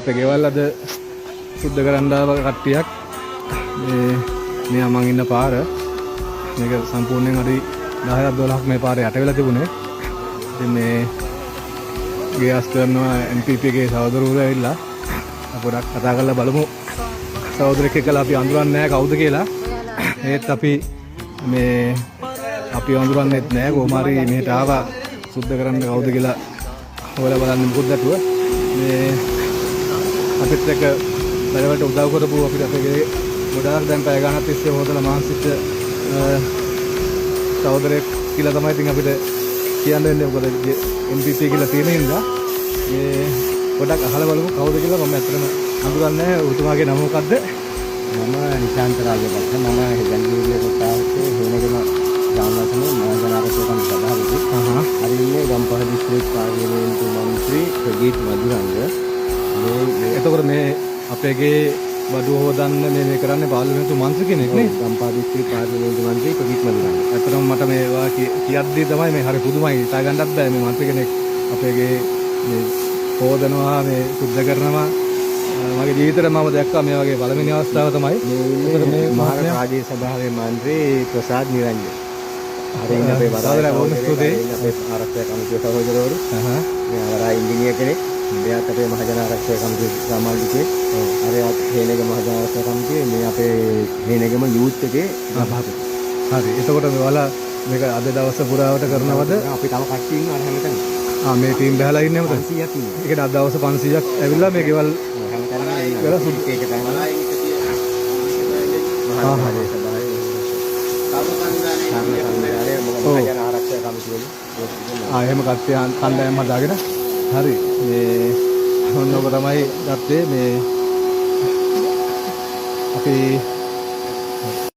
අපේ ගෙවල් අද සුද්ධ කරන්න ආව කට්ටියක් මේ මං ඉන්න පාර මේක සම්පූර්ණයෙන් හරි 10ක් 12ක් මේ පාරේ යට වෙලා තිබුණේ. ඉතින් මේ ගෑස් කරනවා NPP ගේ සහෝදරවරු ඇවිල්ලා පොඩක් කතා කරලා බලමු සහෝදරෙක් එක්කලා අපි අඳුරන්නේ නැහැ කවුද කියලා. ඒත් අපි අඳුරන්නේත් නැහැ කොහොම හරි මෙහෙට ආවා සුද්ධ කරන්න කවුද කියලා හොයලා බලන්න මොකද නැතුව මේ අපිත් එක්ක බලවට උදව් කරපු අපිට අපේ ගොඩාක් දැන් පැය ගණනක් තිස්සේ හොදලා මානසික සහෝදරයෙක් කියලා තමයි ඉතින් අපිට කියන්න වෙන්නේ. මොකද NPP කියලා තියෙන හින්දා මේ පොඩක් අහලා බලමු කවුද කියලා. මම ඇත්තටම අඳුරන්නේ නැහැ. උතුමාගේ නම මොකද්ද? මම නිශාන්ත රාජපක්ෂ. මම හෙදන්විලිය කොටාවේ හේනගම ගාමවතුන මහජනාධිපති සභාවේ හරි ඉන්නේ ගම්පහ දිස්ත්‍රික් පාර්ලිමේන්තු මන්ත්‍රී ප්‍රදීප් මදුරංග. එතකොට මේ අපේගේ බඩුව හොදන්න මේ කරන්නේ පාර්ලිමේන්තු මන්ත්‍රී කෙනෙක් නේ? ගම්පහ දිස්ත්‍රික් පාර්ලිමේන්තු මන්ත්‍රී ප්‍රදීප් මදුරංග. ඇත්තටම මට මේවා කියද්දී තමයි මේ හරි පුදුමයි. හිතා ගන්නත් බෑ මේ මන්ත්‍රී කෙනෙක් අපේගේ මේ හොදනවා මේ සුද්ධ කරනවා. මගේ ජීවිතේට මම දැක්කා මේ වගේ පළවෙනි අවස්ථාව තමයි. මේ මහා රාජ්‍ය සභාවේ මන්ත්‍රී ප්‍රසාද් නිරංජන. හරි ඉන්න අපේ අපේ ආරක්ෂක කමිටුවේ සහෝදරවරු. මේ අවරා ඉංජිනේර කෙනෙක්. එයාත් අපේ මහජන ආරක්ෂක කමිටුවේ සමාජිකයෙක්. අරයාත් හේනගම මහජන ආරක්ෂක කමිටුවේ මේ අපේ හේනගම යූත් එකේ සභාපති. හරි. එතකොට ඔයාලා මේක අද දවස් පුරාවට කරනවද? අපි තව කට්ටිය ඉන්නවා අර හැමතැනම. මේ ටීම් බහලා ඉන්නේ මොකද? 500ක් ඉන්නවා. ඒකට අද දවස් 500ක් ඇවිල්ලා මේ ගෙවල් හැමතැනම ඉන්නවා. සුද්ධ ඒක තමයි. මහා රාජ්‍ය සභාවේ මහජන ආරක්ෂක කමිටුවේ එහෙම කට්ටිය කණ්ඩායම් හදාගෙන හරි මේ ඔන්නෝක තමයි ගත්තේ මේ අපි